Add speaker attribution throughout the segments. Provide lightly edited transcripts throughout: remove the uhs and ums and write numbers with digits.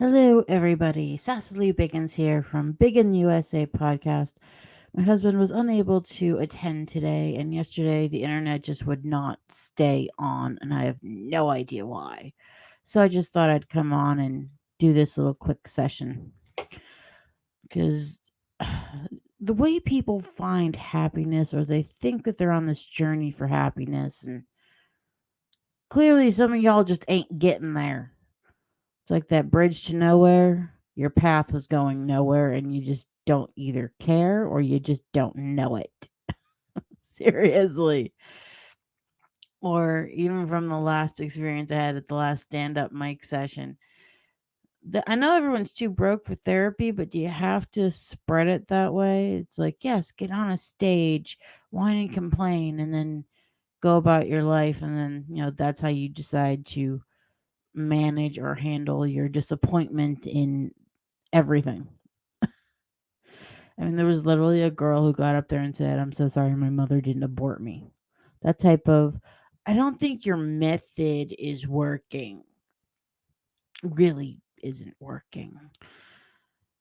Speaker 1: Hello, everybody. Sasseleigh Biggons here from BigintheUSA podcast. My husband was unable to attend today, and yesterday the internet just would not stay on, and I have no idea why. So I just thought I'd come on and do this little quick session because the way people find happiness, or they think that they're on this journey for happiness, and clearly some of y'all just ain't getting there. It's like that bridge to nowhere. Your path is going nowhere, and you just don't either care or you just don't know it. Seriously. Or even from the last experience I had at the last stand up mic session. I know everyone's too broke for therapy, but do you have to spread it that way? It's like, yes, get on a stage, whine and complain, and then go about your life. And then, that's how you decide to manage or handle your disappointment in everything. I mean, there was literally a girl who got up there and said, "I'm so sorry my mother didn't abort me." That type of, I don't think your method is working, really isn't working.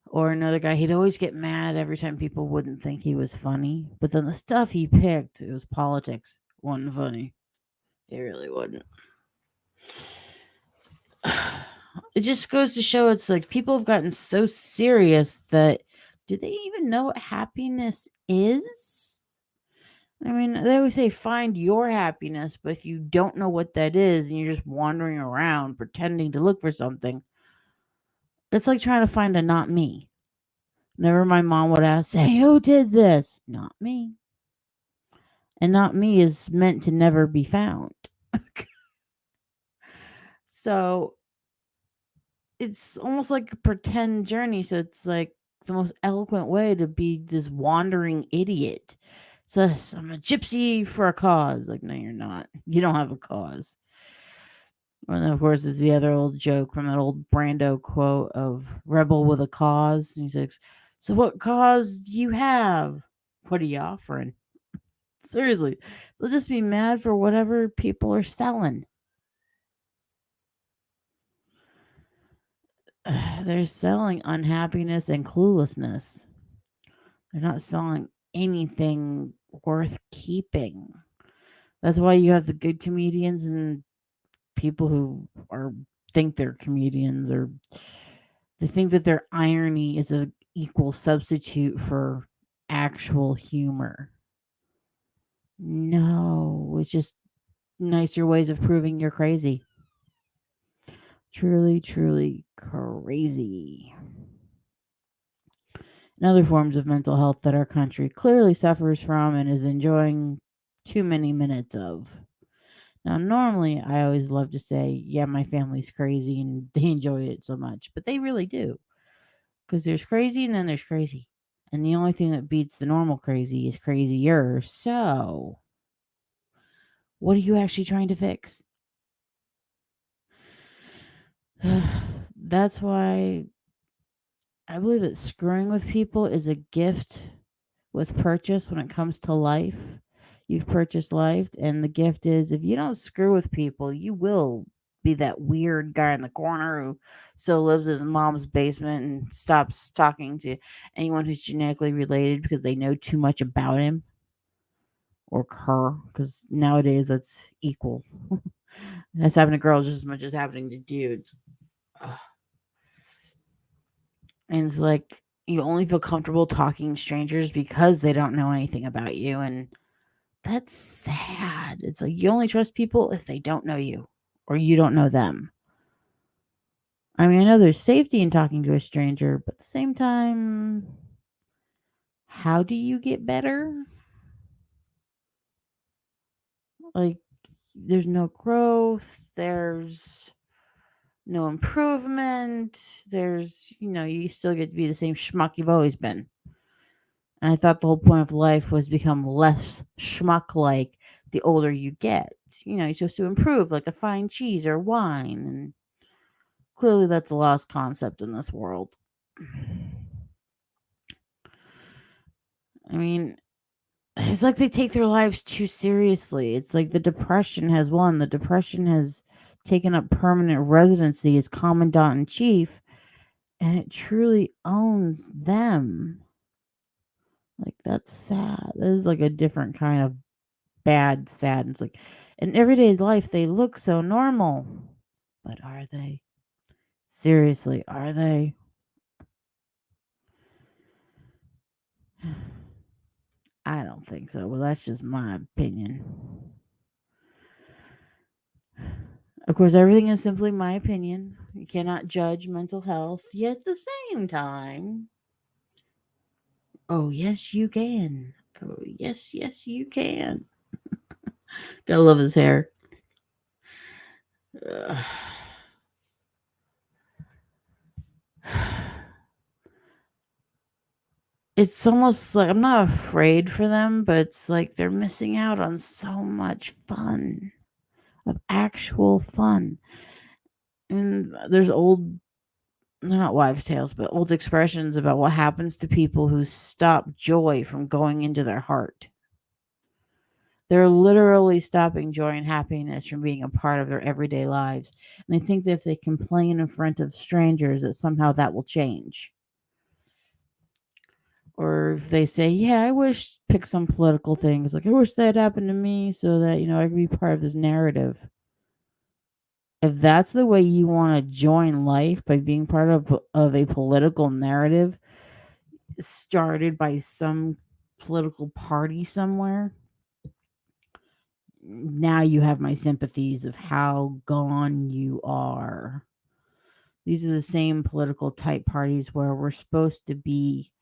Speaker 1: Or another guy, he'd always get mad every time people wouldn't think he was funny. But then the stuff he picked, it was politics. Wasn't funny. It really wasn't. It just goes to show it's like people have gotten so serious that do they even know what happiness is? I mean, they always say find your happiness, but if you don't know what that is and you're just wandering around pretending to look for something, it's like trying to find a not me. Never my mom would ask, say, who did this? Not me. And not me is meant to never be found. So it's almost like a pretend journey. So it's like the most eloquent way to be this wandering idiot. So I'm a gypsy for a cause. Like, no, you're not. You don't have a cause. And then, of course, is the other old joke from that old Brando quote of "Rebel with a cause." And he says, "So what cause do you have? What are you offering?" Seriously, they'll just be mad for whatever people are selling. They're selling unhappiness and cluelessness. They're not selling anything worth keeping. That's why you have the good comedians and people who are think they're comedians, or they think that their irony is a equal substitute for actual humor. No, it's just nicer ways of proving you're crazy. Truly, truly crazy. And other forms of mental health that our country clearly suffers from and is enjoying too many minutes of. Now, normally, I always love to say, yeah, my family's crazy and they enjoy it so much, but they really do. Because there's crazy and then there's crazy. And the only thing that beats the normal crazy is crazier. So, what are you actually trying to fix? That's why I believe that screwing with people is a gift with purchase when it comes to life. You've purchased life, and the gift is if you don't screw with people, you will be that weird guy in the corner who still lives in his mom's basement and stops talking to anyone who's genetically related because they know too much about him or her. Because nowadays that's equal. That's happening to girls just as much as happening to dudes. Ugh. And it's like you only feel comfortable talking to strangers because they don't know anything about you. And that's sad. It's like you only trust people if they don't know you or you don't know them. I mean, I know there's safety in talking to a stranger, but at the same time, how do you get better? Like, there's no growth, there's no improvement, you still get to be the same schmuck you've always been. And I thought the whole point of life was become less schmuck like the older you get. You're supposed to improve like a fine cheese or wine. And clearly that's a lost concept in this world. I mean, it's like they take their lives too seriously. It's like the depression has won. The depression has taken up permanent residency as commandant in chief. and it truly owns them. Like, that's sad. That is like a different kind of bad sad. It's like in everyday life they look so normal. But are they? Seriously, are they? I don't think so. Well, that's just my opinion. Of course, everything is simply my opinion. You cannot judge mental health, yet at the same time, oh, yes, you can. Oh, yes, yes, you can. Gotta love his hair. Ugh. It's almost like I'm not afraid for them, but it's like they're missing out on so much fun, of actual fun. And there's old, not wives' tales, but old expressions about what happens to people who stop joy from going into their heart. They're literally stopping joy and happiness from being a part of their everyday lives. And they think that if they complain in front of strangers, that somehow that will change. Or if they say, yeah, I wish, pick some political things, like, I wish that happened to me so that, I could be part of this narrative. If that's the way you want to join life, by being part of a political narrative started by some political party somewhere, now you have my sympathies of how gone you are. These are the same political type parties where we're supposed to be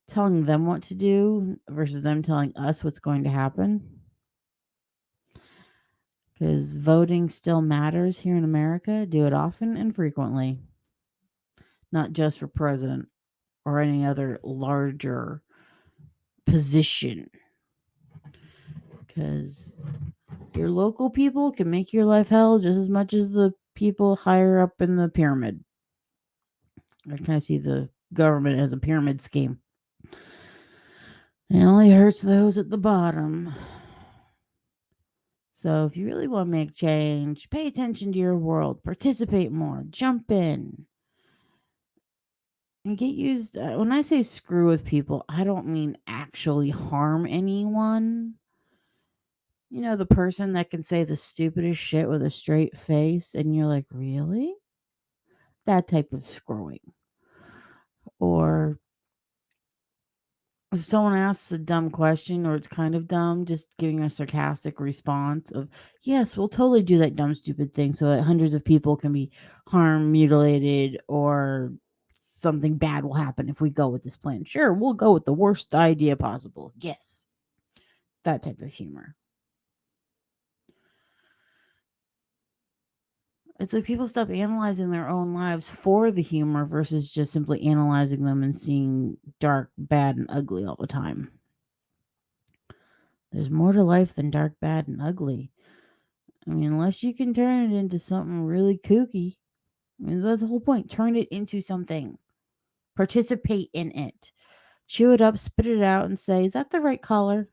Speaker 1: telling them what to do versus them telling us what's going to happen. Because voting still matters here in America. Do it often and frequently, not just for president or any other larger position. Because your local people can make your life hell just as much as the people higher up in the pyramid. I kind of see the government as a pyramid scheme. It only hurts those at the bottom. So if you really want to make change, pay attention to your world, participate more, jump in, and get used. When I say screw with people, I don't mean actually harm anyone. The person that can say the stupidest shit with a straight face, and you're like, really? That type of screwing. Or if someone asks a dumb question or it's kind of dumb, just giving a sarcastic response of, yes, we'll totally do that dumb, stupid thing so that hundreds of people can be harmed, mutilated, or something bad will happen if we go with this plan. Sure, we'll go with the worst idea possible. Yes. That type of humor. It's like people stop analyzing their own lives for the humor versus just simply analyzing them and seeing dark, bad, and ugly all the time. There's more to life than dark, bad, and ugly. I mean, unless you can turn it into something really kooky. I mean, that's the whole point. Turn it into something. Participate in it. Chew it up, spit it out, and say, is that the right color?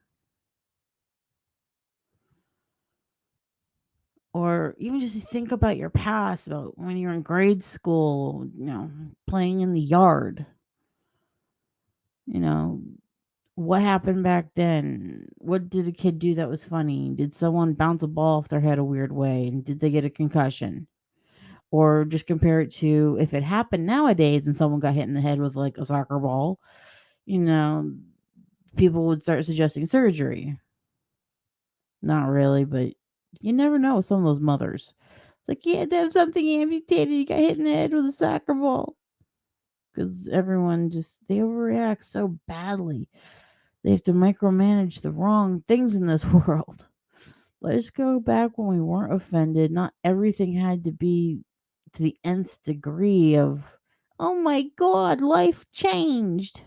Speaker 1: Or even just think about your past, about when you were in grade school, playing in the yard. What happened back then? What did a kid do that was funny? Did someone bounce a ball off their head a weird way? And did they get a concussion? Or just compare it to if it happened nowadays and someone got hit in the head with like a soccer ball, you know, people would start suggesting surgery. Not really, but you never know with some of those mothers. It's like, you had to have something amputated. You got hit in the head with a soccer ball. Because everyone they overreact so badly. They have to micromanage the wrong things in this world. Let's go back when we weren't offended. Not everything had to be to the nth degree of, oh my God, life changed.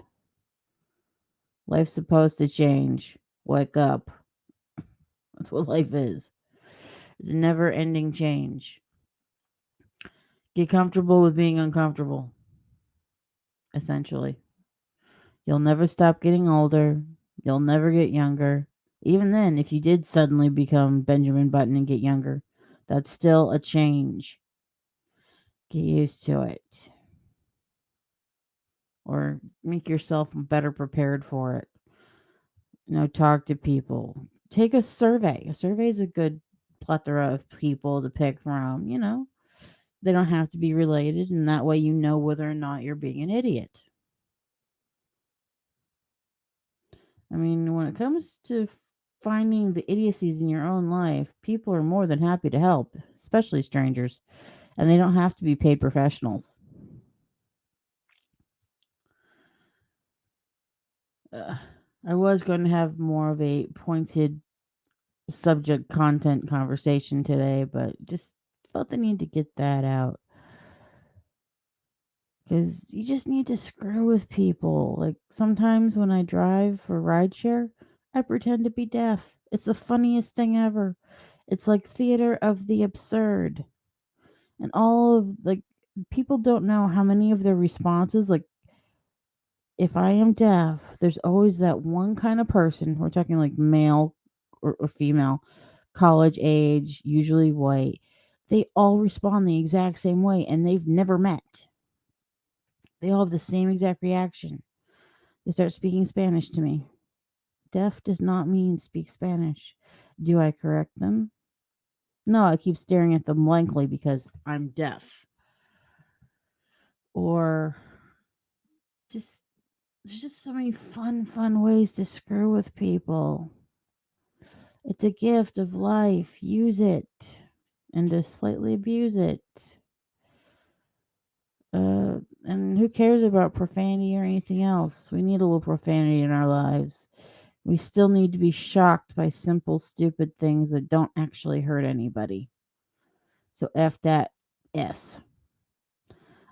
Speaker 1: Life's supposed to change. Wake up. That's what life is. It's a never ending change. Get comfortable with being uncomfortable, essentially. You'll never stop getting older. You'll never get younger. Even then, if you did suddenly become Benjamin Button and get younger, that's still a change. Get used to it. or make yourself better prepared for it. Talk to people. Take a survey. A survey is a good plethora of people to pick from. They don't have to be related, and that way you know whether or not you're being an idiot. I mean, when it comes to finding the idiocies in your own life, people are more than happy to help, especially strangers, and they don't have to be paid professionals. I was going to have more of a pointed subject content conversation today, but just felt the need to get that out. Because you just need to screw with people. Like sometimes when I drive for rideshare, I pretend to be deaf. It's the funniest thing ever. It's like theater of the absurd. And all of like people don't know how many of their responses, like if I am deaf, there's always that one kind of person, we're talking like male or female, college age, usually white. They all respond the exact same way and they've never met. They all have the same exact reaction. They start speaking Spanish to me. Deaf does not mean speak Spanish. Do I correct them? No, I keep staring at them blankly because I'm deaf. Or just there's just so many fun ways to screw with people. It's a gift of life. Use it and to slightly abuse it. And who cares about profanity or anything else? We need a little profanity in our lives. We still need to be shocked by simple, stupid things that don't actually hurt anybody. So F that S.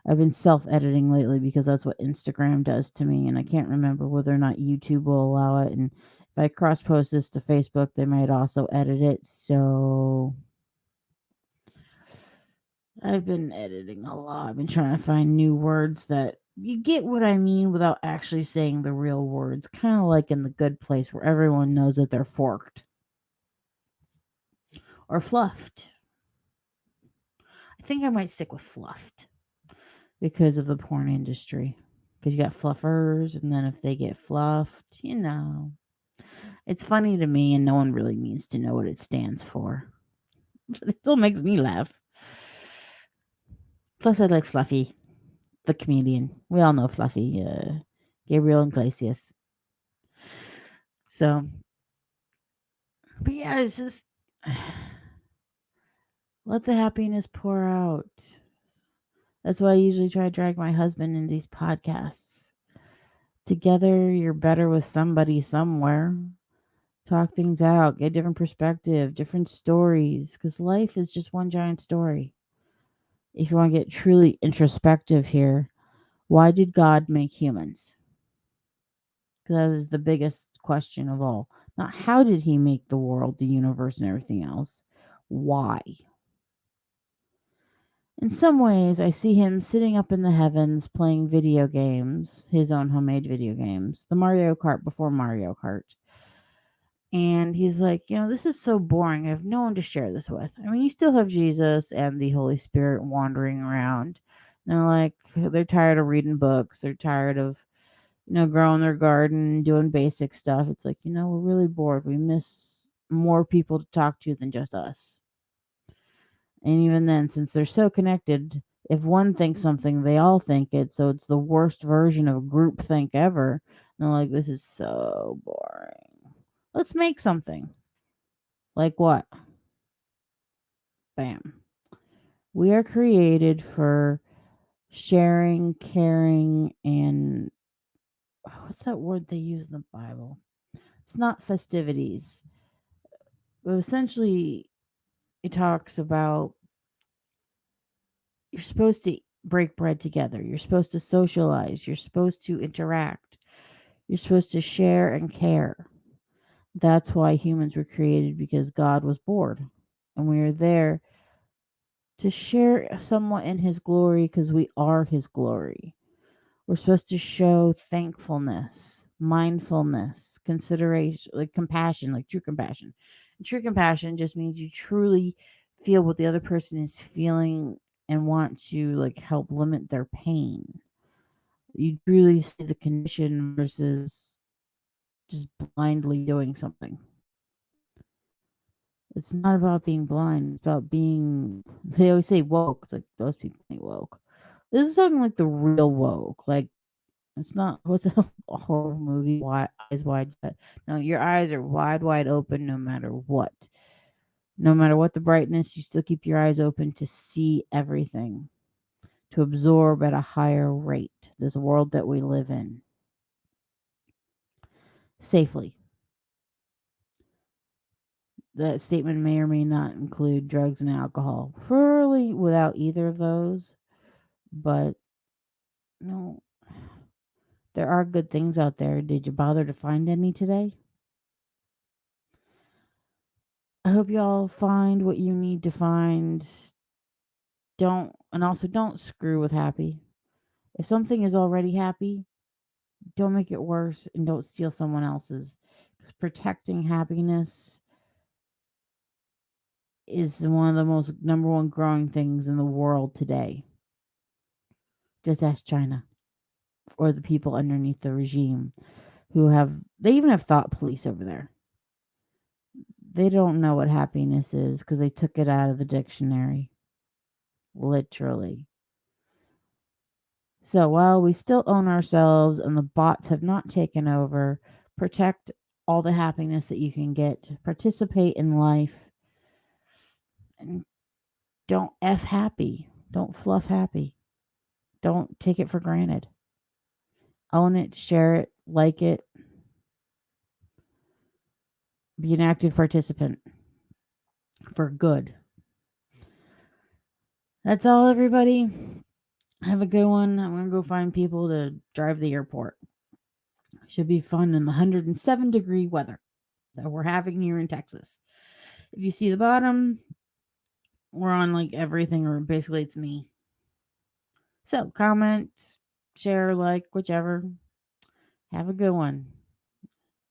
Speaker 1: I've been self-editing lately because that's what Instagram does to me, and I can't remember whether or not YouTube will allow it. And if I cross-post this to Facebook, they might also edit it. So I've been editing a lot. I've been trying to find new words that you get what I mean without actually saying the real words. Kind of like in The Good Place where everyone knows that they're forked or fluffed. I think I might stick with fluffed because of the porn industry. Because you got fluffers, and then if they get fluffed. It's funny to me, and no one really needs to know what it stands for. But it still makes me laugh. Plus, I like Fluffy, the comedian. We all know Fluffy, Gabriel Iglesias. So, but yeah, it's just let the happiness pour out. That's why I usually try to drag my husband in these podcasts. Together, you're better with somebody somewhere. Talk things out, get a different perspective, different stories, because life is just one giant story. If you want to get truly introspective here, why did God make humans? Because that is the biggest question of all. Not how did he make the world, the universe, and everything else? Why? In some ways, I see him sitting up in the heavens playing video games, his own homemade video games, the Mario Kart before Mario Kart. And he's like, this is so boring. I have no one to share this with. I mean, you still have Jesus and the Holy Spirit wandering around. And they're like, they're tired of reading books. They're tired of, growing their garden, doing basic stuff. It's like, we're really bored. We miss more people to talk to than just us. And even then, since they're so connected, if one thinks something, they all think it. So it's the worst version of groupthink ever. And they're like, this is so boring. Let's make something. Like what? Bam. We are created for sharing, caring, and what's that word they use in the Bible? It's not festivities. But essentially, it talks about you're supposed to break bread together. You're supposed to socialize. You're supposed to interact. You're supposed to share and care. That's why humans were created, because God was bored. And we are there to share somewhat in his glory because we are his glory. We're supposed to show thankfulness, mindfulness, consideration, like compassion, like true compassion. And true compassion just means you truly feel what the other person is feeling and want to like help limit their pain. You truly see the condition versus just blindly doing something. It's not about being blind. It's about being. They always say woke. It's like those people ain't woke. This is something like the real woke. Like it's not. What's a horror movie? Eyes wide shut. No, your eyes are wide open no matter what. No matter what the brightness, you still keep your eyes open to see everything, to absorb at a higher rate. This world that we live in safely. That statement may or may not include drugs and alcohol. Probably without either of those, but no, there are good things out there. Did you bother to find any today? I hope y'all find what you need to find. Don't screw with happy. If something is already happy, don't make it worse and don't steal someone else's. Because protecting happiness is one of the most number one growing things in the world today. Just ask China or the people underneath the regime they even have thought police over there. They don't know what happiness is because they took it out of the dictionary. Literally. So while we still own ourselves and the bots have not taken over, protect all the happiness that you can get. Participate in life. And don't F happy. Don't fluff happy. Don't take it for granted. Own it, share it, like it. Be an active participant for good. That's all, everybody. Have a good one. I'm going to go find people to drive the airport. Should be fun in the 107-degree weather that we're having here in Texas. If you see the bottom, we're on like everything, or basically it's me. So comment, share, like, whichever. Have a good one.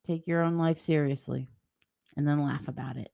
Speaker 1: Take your own life seriously and then laugh about it.